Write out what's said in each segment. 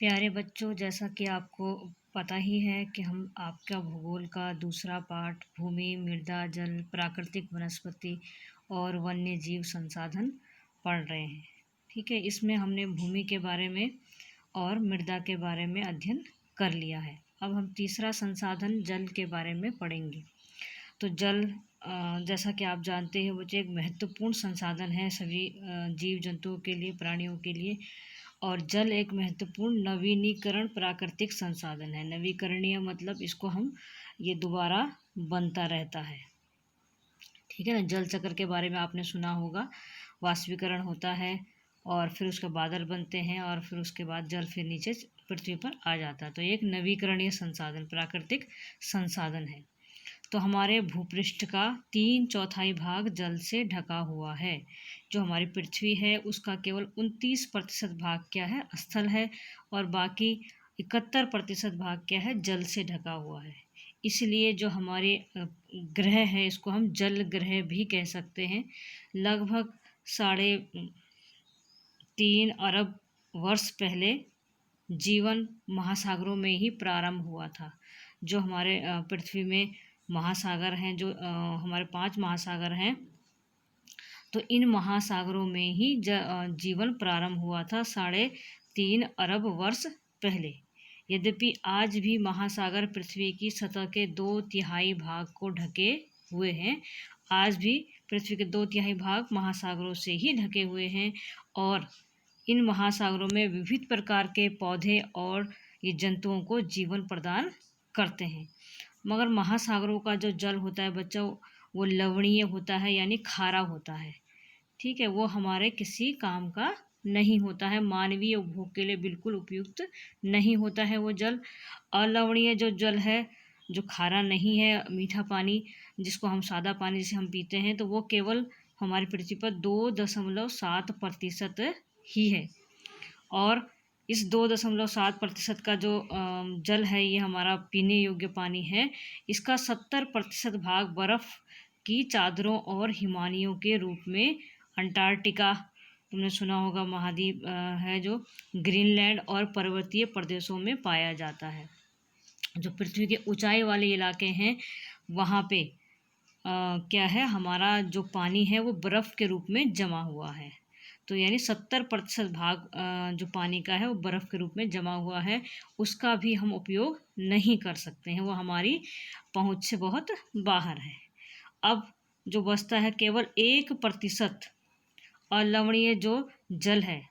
प्यारे बच्चों, जैसा कि आपको पता ही है कि हम आपका भूगोल का दूसरा पाठ भूमि, मृदा, जल, प्राकृतिक वनस्पति और वन्य जीव संसाधन पढ़ रहे हैं। ठीक है, इसमें हमने भूमि के बारे में और मृदा के बारे में अध्ययन कर लिया है। अब हम तीसरा संसाधन जल के बारे में पढ़ेंगे। तो जल जैसा कि आप जानते हैं वो एक महत्वपूर्ण संसाधन है सभी जीव जंतुओं के लिए, प्राणियों के लिए। और जल एक महत्वपूर्ण नवीनीकरण प्राकृतिक संसाधन है। नवीकरणीय मतलब इसको हम ये दोबारा बनता रहता है। ठीक है ना। जल चक्र के बारे में आपने सुना होगा। वाष्पीकरण होता है और फिर उसके बादल बनते हैं और फिर उसके बाद जल फिर नीचे पृथ्वी पर आ जाता है। तो एक नवीकरणीय संसाधन, प्राकृतिक संसाधन है। तो हमारे भूपृष्ठ का 3/4 भाग जल से ढका हुआ है। जो हमारी पृथ्वी है उसका केवल 29% भाग क्या है, स्थल है, और बाकी 71% भाग क्या है, जल से ढका हुआ है। इसलिए जो हमारे ग्रह है इसको हम जल ग्रह भी कह सकते हैं। लगभग 3.5 अरब वर्ष पहले जीवन महासागरों में ही प्रारंभ हुआ था। जो हमारे पृथ्वी में महासागर हैं, जो हमारे 5 महासागर हैं, तो इन महासागरों में ही जीवन प्रारंभ हुआ था 3.5 अरब वर्ष पहले। यद्यपि आज भी महासागर पृथ्वी की सतह के 2/3 भाग को ढके हुए हैं। आज भी पृथ्वी के 2/3 भाग महासागरों से ही ढके हुए हैं और इन महासागरों में विविध प्रकार के पौधे और ये जंतुओं को जीवन प्रदान करते हैं। मगर महासागरों का जो जल होता है बच्चों, वो लवणीय होता है, यानी खारा होता है। ठीक है, वो हमारे किसी काम का नहीं होता है, मानवीय उपभोग के लिए बिल्कुल उपयुक्त नहीं होता है वो जल। अलवणीय जो जल है, जो खारा नहीं है, मीठा पानी जिसको हम सादा पानी जिसे हम पीते हैं, तो वो केवल हमारी पृथ्वी पर 2.7% ही है। और इस 2.7% का जो जल है, ये हमारा पीने योग्य पानी है। इसका 70% भाग बर्फ़ की चादरों और हिमानियों के रूप में अंटार्कटिका, तुमने सुना होगा, महाद्वीप है जो ग्रीनलैंड और पर्वतीय प्रदेशों में पाया जाता है। जो पृथ्वी के ऊंचाई वाले इलाके हैं वहाँ पे क्या है, हमारा जो पानी है वो बर्फ़ के रूप में जमा हुआ है। तो यानी 70% भाग जो पानी का है वो बर्फ़ के रूप में जमा हुआ है। उसका भी हम उपयोग नहीं कर सकते हैं, वो हमारी पहुँच से बहुत बाहर है। अब जो बचता है केवल 1% अलवणीय जो जल है,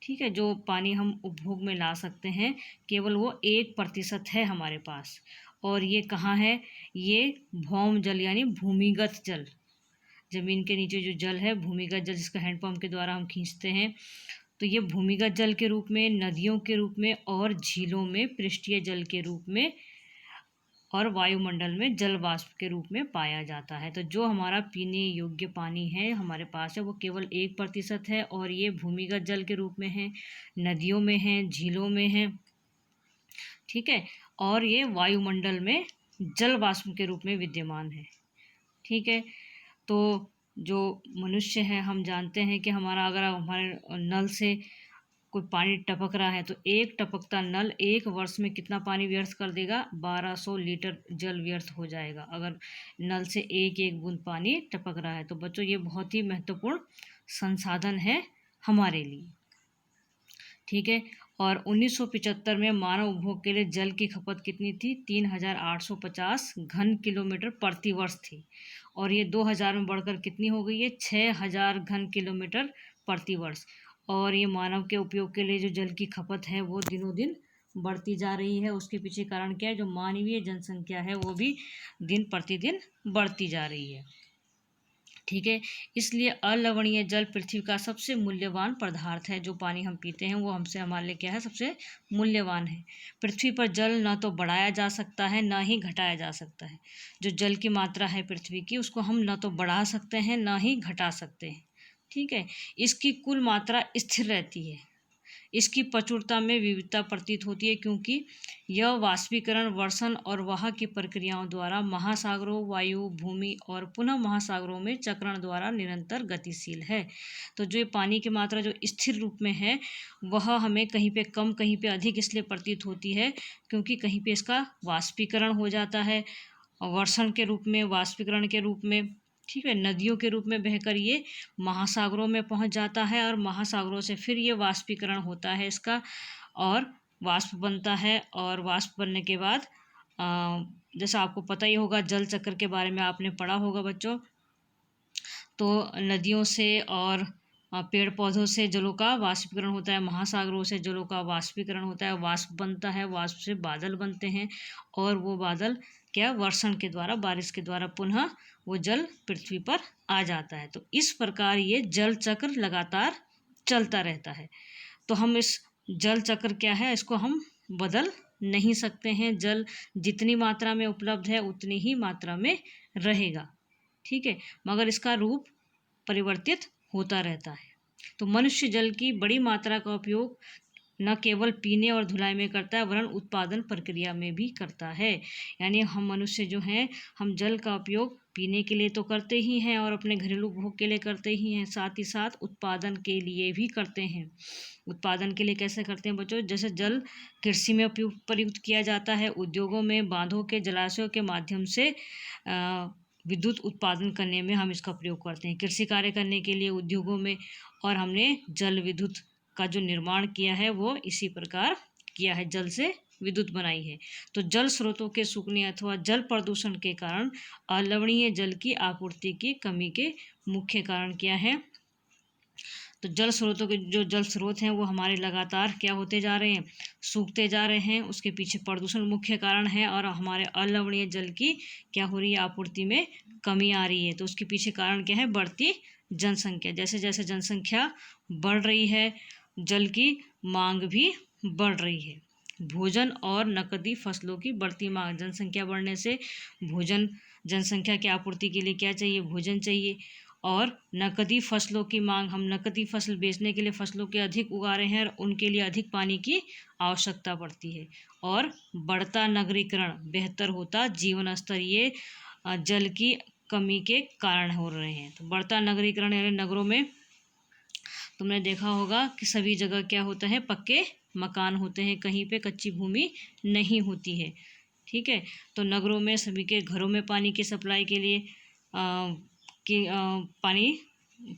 ठीक है, जो पानी हम उपभोग में ला सकते हैं, केवल वो 1% है हमारे पास। और ये कहाँ है, ये भौम जल यानी भूमिगत जल, ज़मीन के नीचे जो जल है, भूमिगत जल जिसका हैंडपम्प के द्वारा हम खींचते हैं। तो ये भूमिगत जल के रूप में, नदियों के रूप में और झीलों में पृष्ठीय जल के रूप में और वायुमंडल में जल वाष्प के रूप में पाया जाता है। तो जो हमारा पीने योग्य पानी है हमारे पास है वो केवल 1% है और ये भूमिगत जल के रूप में है, नदियों में है, झीलों में है। ठीक है, और ये वायुमंडल में जल वाष्प के रूप में विद्यमान है। ठीक है, तो जो मनुष्य है, हम जानते हैं कि हमारा अगर हमारे नल से कोई पानी टपक रहा है तो एक टपकता नल 1 वर्ष में कितना पानी व्यर्थ कर देगा, 1200 लीटर जल व्यर्थ हो जाएगा अगर नल से एक एक बूंद पानी टपक रहा है। तो बच्चों ये बहुत ही महत्वपूर्ण संसाधन है हमारे लिए। ठीक है, और 1975 में मानव उपभोग के लिए जल की खपत कितनी थी, 3850 घन किलोमीटर प्रति वर्ष थी। और ये 2000 में बढ़कर कितनी हो गई है, 6000 घन किलोमीटर प्रति वर्ष। और ये मानव के उपयोग के लिए जो जल की खपत है वो दिनों दिन बढ़ती जा रही है। उसके पीछे कारण क्या है, जो मानवीय जनसंख्या है वो भी दिन प्रतिदिन बढ़ती जा रही है। ठीक है, इसलिए अलवणीय जल पृथ्वी का सबसे मूल्यवान पदार्थ है। जो पानी हम पीते हैं वो हमसे, हमारे लिए क्या है, सबसे मूल्यवान है। पृथ्वी पर जल ना तो बढ़ाया जा सकता है ना ही घटाया जा सकता है। जो जल की मात्रा है पृथ्वी की, उसको हम ना तो बढ़ा सकते हैं ना ही घटा सकते हैं। ठीक है, इसकी कुल मात्रा स्थिर रहती है। इसकी प्रचुरता में विविधता प्रतीत होती है, क्योंकि यह वाष्पीकरण, वर्षण और वहाँ की प्रक्रियाओं द्वारा महासागरों, वायु, भूमि और पुनः महासागरों में चक्रण द्वारा निरंतर गतिशील है। तो जो ये पानी की मात्रा जो स्थिर रूप में है वह हमें कहीं पे कम कहीं पे अधिक इसलिए प्रतीत होती है क्योंकि कहीं पे इसका वाष्पीकरण हो जाता है, वर्षण के रूप में, वाष्पीकरण के रूप में, ठीक है, नदियों के रूप में बहकर ये महासागरों में पहुंच जाता है और महासागरों से फिर ये वाष्पीकरण होता है इसका और वाष्प बनता है। और वाष्प बनने के बाद जैसा आपको पता ही होगा, जल चक्र के बारे में आपने पढ़ा होगा बच्चों, तो नदियों से और पेड़ पौधों से जलों का वाष्पीकरण होता है, महासागरों से जलों का वाष्पीकरण होता है, वाष्प बनता है, वाष्प से बादल बनते हैं और वो बादल क्या वर्षण के द्वारा, बारिश के द्वारा पुनः वो जल पृथ्वी पर आ जाता है। तो इस प्रकार ये जल चक्र लगातार चलता रहता है। तो हम इस जल चक्र क्या है, इसको हम बदल नहीं सकते हैं। जल जितनी मात्रा में उपलब्ध है उतनी ही मात्रा में रहेगा, ठीक है, मगर इसका रूप परिवर्तित होता रहता है। तो मनुष्य जल की बड़ी मात्रा का उपयोग न केवल पीने और धुलाई में करता है वरन उत्पादन प्रक्रिया में भी करता है। यानी हम मनुष्य जो हैं, हम जल का उपयोग पीने के लिए तो करते ही हैं और अपने घरेलू उपभोग के लिए करते ही हैं, साथ ही साथ उत्पादन के लिए भी करते हैं। उत्पादन के लिए कैसे करते हैं बच्चों, जैसे जल कृषि में प्रयुक्त किया जाता है, उद्योगों में, बांधों के, जलाशयों के माध्यम से विद्युत उत्पादन करने में हम इसका प्रयोग करते हैं, कृषि कार्य करने के लिए उद्योगों में, और हमने जल विद्युत का जो निर्माण किया है वो इसी प्रकार किया है, जल से विद्युत बनाई है। तो जल स्रोतों के सूखने अथवा जल प्रदूषण के कारण अलवणीय जल की आपूर्ति की कमी के मुख्य कारण क्या है, तो जल स्रोतों के जो जल स्रोत हैं वो हमारे लगातार क्या होते जा रहे हैं, सूखते जा रहे हैं, उसके पीछे प्रदूषण मुख्य कारण है और हमारे अलवणीय जल की क्या हो रही है, आपूर्ति में कमी आ रही है। तो उसके पीछे कारण क्या है, बढ़ती जनसंख्या। जैसे जैसे जनसंख्या बढ़ रही है जल की मांग भी बढ़ रही है। भोजन और नकदी फसलों की बढ़ती मांग, जनसंख्या बढ़ने से भोजन, जनसंख्या की आपूर्ति के लिए क्या चाहिए, भोजन चाहिए, और नकदी फसलों की मांग, हम नकदी फसल बेचने के लिए फसलों के अधिक उगा रहे हैं और उनके लिए अधिक पानी की आवश्यकता पड़ती है। और बढ़ता नगरीकरण, बेहतर होता जीवन स्तर, ये जल की कमी के कारण हो रहे हैं। तो बढ़ता नगरीकरण यानी नगरों में तुमने देखा होगा कि सभी जगह क्या होता है, पक्के मकान होते हैं, कहीं पे कच्ची भूमि नहीं होती है, ठीक है। तो नगरों में सभी के घरों में पानी की सप्लाई के लिए पानी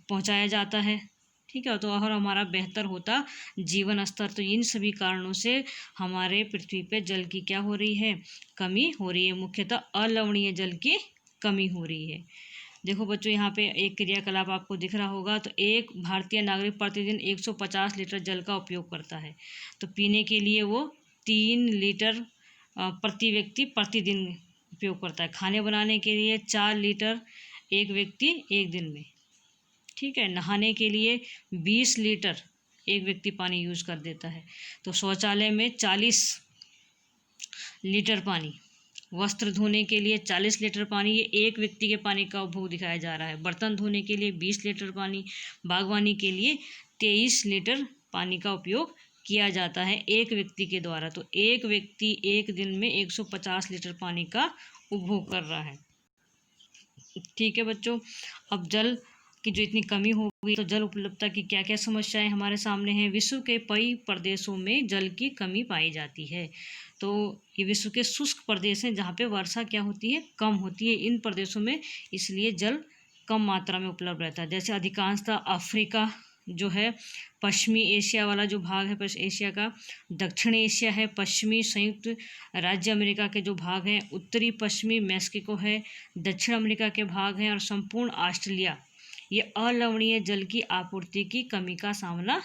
पहुंचाया जाता है, ठीक है। तो और हमारा बेहतर होता जीवन स्तर। तो इन सभी कारणों से हमारे पृथ्वी पे जल की क्या हो रही है, कमी हो रही है, मुख्यतः अलवणीय जल की कमी हो रही है। देखो बच्चों, यहाँ पे एक क्रियाकलाप आपको दिख रहा होगा, तो एक भारतीय नागरिक प्रतिदिन 150 लीटर जल का उपयोग करता है। तो पीने के लिए वो 3 लीटर प्रति व्यक्ति प्रतिदिन उपयोग करता है। खाने बनाने के लिए 4 लीटर एक व्यक्ति एक दिन में, ठीक है। नहाने के लिए 20 लीटर एक व्यक्ति पानी यूज कर देता है। तो शौचालय में 40 लीटर पानी, वस्त्र धोने के लिए 40 लीटर पानी, ये एक व्यक्ति के पानी का उपभोग दिखाया जा रहा है। बर्तन धोने के लिए 20 लीटर पानी, बागवानी के लिए 23 लीटर पानी का उपयोग किया जाता है एक व्यक्ति के द्वारा। तो एक व्यक्ति एक दिन में 150 लीटर पानी का उपभोग कर रहा है, ठीक है बच्चों। अब जल की जो इतनी कमी हो गई, तो जल उपलब्धता की क्या क्या समस्याएं हमारे सामने हैं। विश्व के कई प्रदेशों में जल की कमी पाई जाती है। तो ये विश्व के शुष्क प्रदेश हैं जहाँ पे वर्षा क्या होती है, कम होती है। इन प्रदेशों में इसलिए जल कम मात्रा में उपलब्ध रहता है। जैसे अधिकांशतः अफ्रीका जो है, पश्चिमी एशिया वाला जो भाग है, पश्चिम एशिया का, दक्षिण एशिया है, पश्चिमी संयुक्त राज्य अमेरिका के जो भाग हैं, उत्तरी पश्चिमी मैक्सिको है, दक्षिण अमेरिका के भाग हैं और संपूर्ण ऑस्ट्रेलिया, ये अलवणीय जल की आपूर्ति की कमी का सामना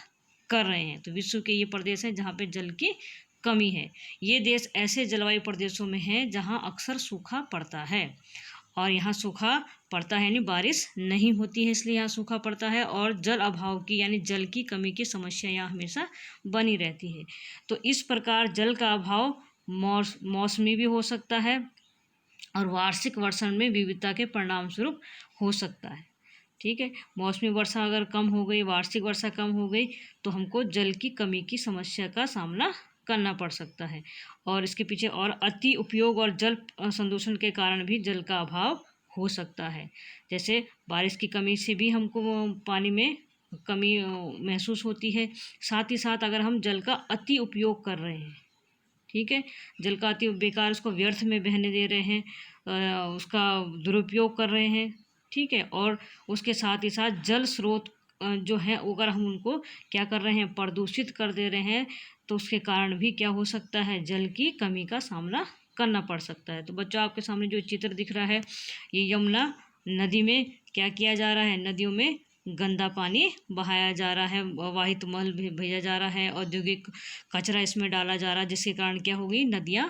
कर रहे हैं। तो विश्व के ये प्रदेश हैं जहाँ पे जल की कमी है। ये देश ऐसे जलवायु प्रदेशों में हैं जहाँ अक्सर सूखा पड़ता है, और यहाँ सूखा पड़ता है यानी बारिश नहीं होती है, इसलिए यहाँ सूखा पड़ता है, और जल अभाव की यानी जल की कमी की समस्या यहाँ हमेशा बनी रहती है। तो इस प्रकार जल का अभाव मौसमी भी हो सकता है और वार्षिक वर्षण में विविधता के परिणाम स्वरूप हो सकता है, ठीक है। मौसमी वर्षा अगर कम हो गई, वार्षिक वर्षा कम हो गई, तो हमको जल की कमी की समस्या का सामना करना पड़ सकता है। और इसके पीछे और अति उपयोग और जल संदूषण के कारण भी जल का अभाव हो सकता है। जैसे बारिश की कमी से भी हमको पानी में कमी महसूस होती है। साथ ही साथ अगर हम जल का अति उपयोग कर रहे हैं, ठीक है, जल का अति बेकार उसको व्यर्थ में बहने दे रहे हैं, उसका दुरुपयोग कर रहे हैं, ठीक है, और उसके साथ ही साथ जल स्रोत जो है अगर हम उनको क्या कर रहे हैं, प्रदूषित कर दे रहे हैं, तो उसके कारण भी क्या हो सकता है, जल की कमी का सामना करना पड़ सकता है। तो बच्चों, आपके सामने जो चित्र दिख रहा है, ये यमुना नदी में क्या किया जा रहा है, नदियों में गंदा पानी बहाया जा रहा है, वाहित मल भेजा जा रहा है, औद्योगिक कचरा इसमें डाला जा रहा है, जिसके कारण क्या हो गई, नदियाँ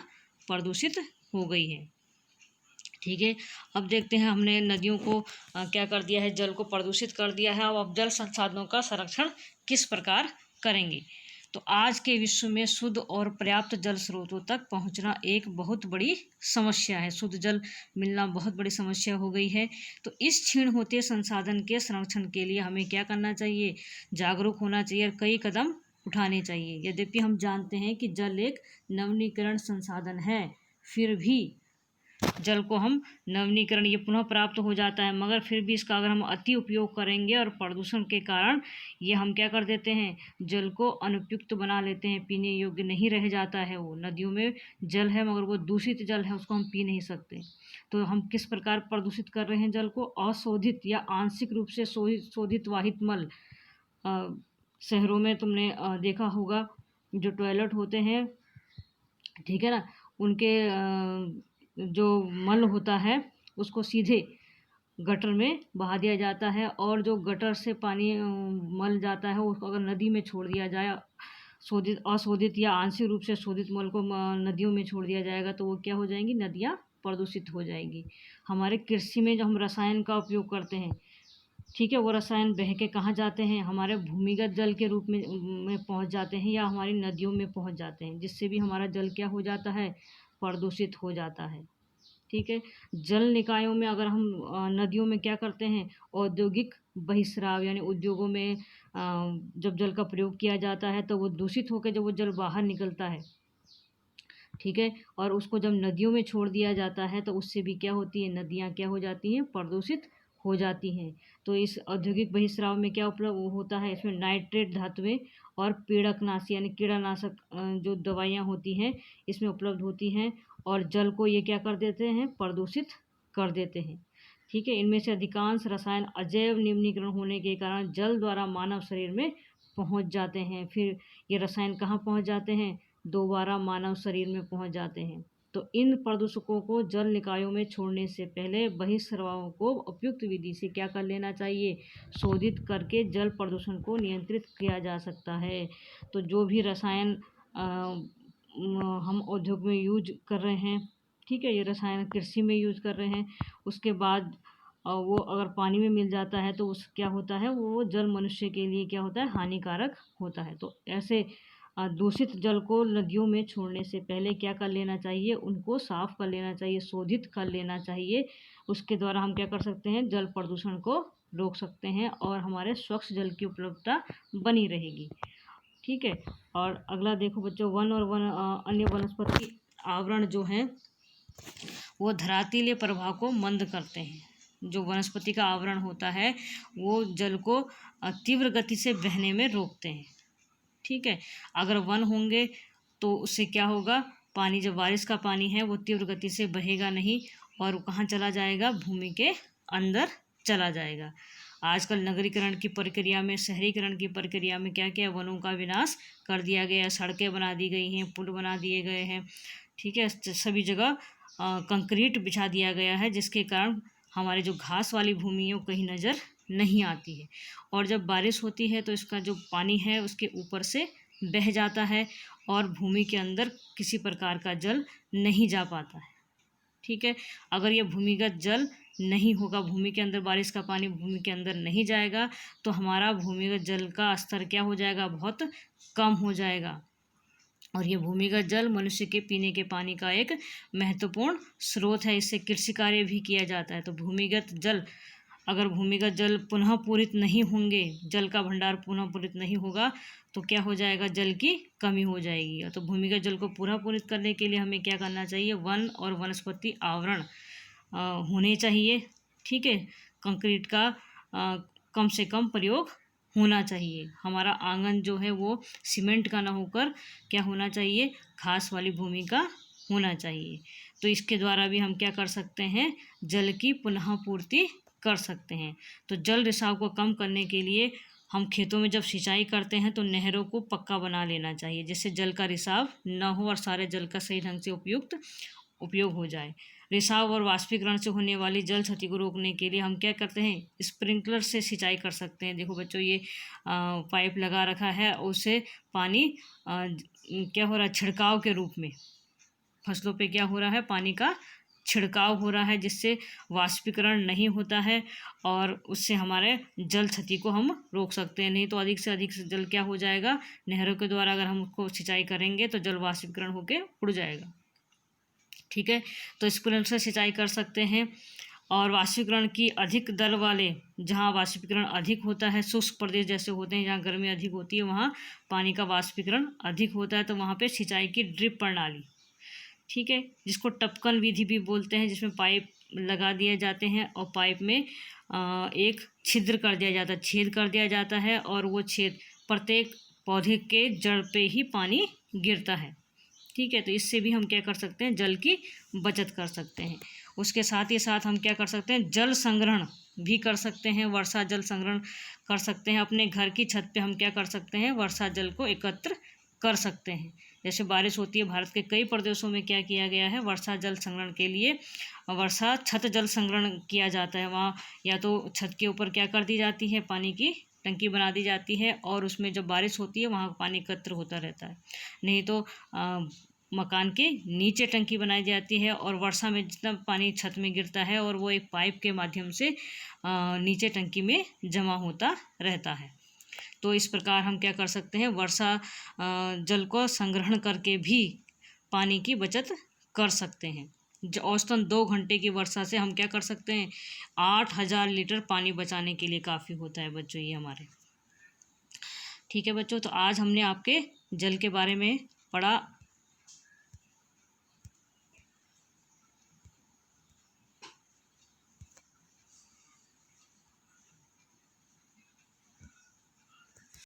प्रदूषित हो गई हैं। ठीक है, अब देखते हैं हमने नदियों को क्या कर दिया है, जल को प्रदूषित कर दिया है। अब जल संसाधनों का संरक्षण किस प्रकार करेंगे। तो आज के विश्व में शुद्ध और पर्याप्त जल स्रोतों तक पहुंचना एक बहुत बड़ी समस्या है। शुद्ध जल मिलना बहुत बड़ी समस्या हो गई है। तो इस क्षीण होते संसाधन के संरक्षण के लिए हमें क्या करना चाहिए, जागरूक होना चाहिए और कई कदम उठाने चाहिए। यद्यपि हम जानते हैं कि जल एक नवीनीकरण संसाधन है, फिर भी जल को हम नवीनीकरण ये पुनः प्राप्त हो जाता है, मगर फिर भी इसका अगर हम अति उपयोग करेंगे और प्रदूषण के कारण ये हम क्या कर देते हैं, जल को अनुपयुक्त बना लेते हैं, पीने योग्य नहीं रह जाता है। वो नदियों में जल है मगर वो दूषित जल है, उसको हम पी नहीं सकते। तो हम किस प्रकार प्रदूषित कर रहे हैं जल को, अशोधित या आंशिक रूप से शोधित वाहित मल। शहरों में तुमने देखा होगा जो टॉयलेट होते हैं, ठीक है ना, उनके जो मल होता है उसको सीधे गटर में बहा दिया जाता है, और जो गटर से पानी मल जाता है उसको अगर नदी में छोड़ दिया जाए, शोधित अशोधित या आंशिक रूप से शोधित मल को नदियों में छोड़ दिया जाएगा, तो वो क्या हो जाएंगी, नदियाँ प्रदूषित हो जाएंगी। हमारे कृषि में जो हम रसायन का उपयोग करते हैं, ठीक है, वो रसायन बह के कहाँ जाते हैं, हमारे भूमिगत जल के रूप में पहुँच जाते हैं या हमारी नदियों में पहुँच जाते हैं, जिससे भी हमारा जल क्या हो जाता है, प्रदूषित हो जाता है। ठीक है, जल निकायों में अगर हम नदियों में क्या करते हैं, औद्योगिक बहिस्राव यानी उद्योगों में जब जल का प्रयोग किया जाता है तो वो दूषित होकर जब वो जल बाहर निकलता है, ठीक है, और उसको जब नदियों में छोड़ दिया जाता है तो उससे भी क्या होती है, नदियाँ क्या हो जाती हैं, प्रदूषित हो जाती हैं। तो इस औद्योगिक बहिस्राव में क्या उपलब्ध होता है, इसमें नाइट्रेट धातुएं और पीड़कनाशी यानी कीड़ानाशक जो दवाइयाँ होती हैं इसमें उपलब्ध होती हैं, और जल को ये क्या कर देते हैं, प्रदूषित कर देते हैं। ठीक है, इनमें से अधिकांश रसायन अजैव निम्नीकरण होने के कारण जल द्वारा मानव शरीर में पहुंच जाते हैं। फिर ये रसायन कहाँ पहुंच जाते हैं, दोबारा मानव शरीर में पहुंच जाते हैं। तो इन प्रदूषकों को जल निकायों में छोड़ने से पहले बहिस्रावों को उपयुक्त विधि से क्या कर लेना चाहिए, शोधित करके जल प्रदूषण को नियंत्रित किया जा सकता है। तो जो भी रसायन हम उद्योग में यूज कर रहे हैं, ठीक है, ये रसायन कृषि में यूज कर रहे हैं, उसके बाद वो अगर पानी में मिल जाता है तो उस क्या होता है, वो जल मनुष्य के लिए क्या होता है, हानिकारक होता है। तो ऐसे दूषित जल को नदियों में छोड़ने से पहले क्या कर लेना चाहिए, उनको साफ कर लेना चाहिए, शोधित कर लेना चाहिए। उसके द्वारा हम क्या कर सकते हैं, जल प्रदूषण को रोक सकते हैं और हमारे स्वच्छ जल की उपलब्धता बनी रहेगी। ठीक है, और अगला देखो बच्चों, वन और अन्य वनस्पति आवरण जो हैं वो धरातीले प्रवाह को मंद करते हैं। जो वनस्पति का आवरण होता है वो जल को तीव्र गति से बहने में रोकते हैं। ठीक है, अगर वन होंगे तो उससे क्या होगा, पानी जब बारिश का पानी है वो तीव्र गति से बहेगा नहीं और कहाँ चला जाएगा, भूमि के अंदर चला जाएगा। आजकल नगरीकरण की प्रक्रिया में, शहरीकरण की प्रक्रिया में क्या क्या वनों का विनाश कर दिया गया है, सड़कें बना दी गई हैं, पुल बना दिए गए हैं, ठीक है, सभी जगह कंक्रीट बिछा दिया गया है, जिसके कारण हमारे जो घास वाली भूमि है वो कहीं नज़र नहीं आती है। और जब बारिश होती है तो इसका जो पानी है उसके ऊपर से बह जाता है और भूमि के अंदर किसी प्रकार का जल नहीं जा पाता है। ठीक है, अगर ये भूमिगत जल नहीं होगा, भूमि के अंदर बारिश का पानी भूमि के अंदर नहीं जाएगा तो हमारा भूमिगत जल का स्तर क्या हो जाएगा, बहुत कम हो जाएगा। और ये भूमिगत जल मनुष्य के पीने के पानी का एक महत्वपूर्ण स्रोत है, इससे कृषि कार्य भी किया जाता है। तो भूमिगत जल अगर भूमिगत जल पुनः पूरित नहीं होंगे, जल का भंडार पुनः पूरित नहीं होगा तो क्या हो जाएगा, जल की कमी हो जाएगी। तो भूमिगत जल को पुनः पूरित करने के लिए हमें क्या करना चाहिए, वन और वनस्पति आवरण होने चाहिए। ठीक है, कंक्रीट का कम से कम प्रयोग होना चाहिए। हमारा आंगन जो है वो सीमेंट का ना होकर क्या होना चाहिए, घास वाली भूमि का होना चाहिए। तो इसके द्वारा भी हम क्या कर सकते हैं, जल की पुनः पूर्ति कर सकते हैं। तो जल रिसाव को कम करने के लिए हम खेतों में जब सिंचाई करते हैं तो नहरों को पक्का बना लेना चाहिए, जिससे जल का रिसाव न हो और सारे जल का सही ढंग से उपयुक्त उपयोग हो जाए। रिसाव और वाष्पीकरण से होने वाली जल क्षति को रोकने के लिए हम क्या करते हैं, स्प्रिंकलर से सिंचाई कर सकते हैं। देखो बच्चों, ये पाइप लगा रखा है, उससे पानी क्या हो रहा है, छिड़काव के रूप में फसलों पे क्या हो रहा है, पानी का छिड़काव हो रहा है, जिससे वाष्पीकरण नहीं होता है और उससे हमारे जल क्षति को हम रोक सकते हैं। नहीं तो अधिक से अधिक जल क्या हो जाएगा, नहरों के द्वारा अगर हम उसको सिंचाई करेंगे तो जल वाष्पीकरण होकर उड़ जाएगा। ठीक है, तो स्प्रिंकलर से सिंचाई कर सकते हैं। और वाष्पीकरण की अधिक दर वाले, जहाँ वाष्पीकरण अधिक होता है, शुष्क प्रदेश जैसे होते हैं जहाँ गर्मी अधिक होती है, वहाँ पानी का वाष्पीकरण अधिक होता है, तो वहाँ पे सिंचाई की ड्रिप प्रणाली, ठीक है, जिसको टपकन विधि भी बोलते हैं, जिसमें पाइप लगा दिए जाते हैं और पाइप में एक छिद्र कर दिया जाता है, छेद कर दिया जाता है, और वो छेद प्रत्येक पौधे के जड़ पे ही पानी गिरता है। ठीक है, तो इससे भी हम क्या कर सकते हैं, जल की बचत कर सकते हैं। उसके साथ ही साथ हम क्या कर सकते हैं, जल संग्रहण भी कर सकते हैं, वर्षा जल संग्रहण कर सकते हैं। अपने घर की छत पे हम क्या कर सकते हैं, वर्षा जल को एकत्र कर सकते हैं। जैसे बारिश होती है, भारत के कई प्रदेशों में क्या किया गया है, वर्षा जल संग्रहण के लिए वर्षा छत जल संग्रहण किया जाता है। वहाँ या तो छत के ऊपर क्या कर दी जाती है, पानी की टंकी बना दी जाती है, और उसमें जब बारिश होती है वहाँ पानी एकत्र होता रहता है। नहीं तो मकान के नीचे टंकी बनाई जाती है, और वर्षा में जितना पानी छत में गिरता है और वो एक पाइप के माध्यम से नीचे टंकी में जमा होता रहता है। तो इस प्रकार हम क्या कर सकते हैं, वर्षा जल को संग्रहण करके भी पानी की बचत कर सकते हैं। औसतन 2 घंटे की वर्षा से हम क्या कर सकते हैं, 8,000 लीटर पानी बचाने के लिए काफ़ी होता है बच्चों ये हमारे। ठीक है बच्चों, तो आज हमने आपके जल के बारे में पढ़ा।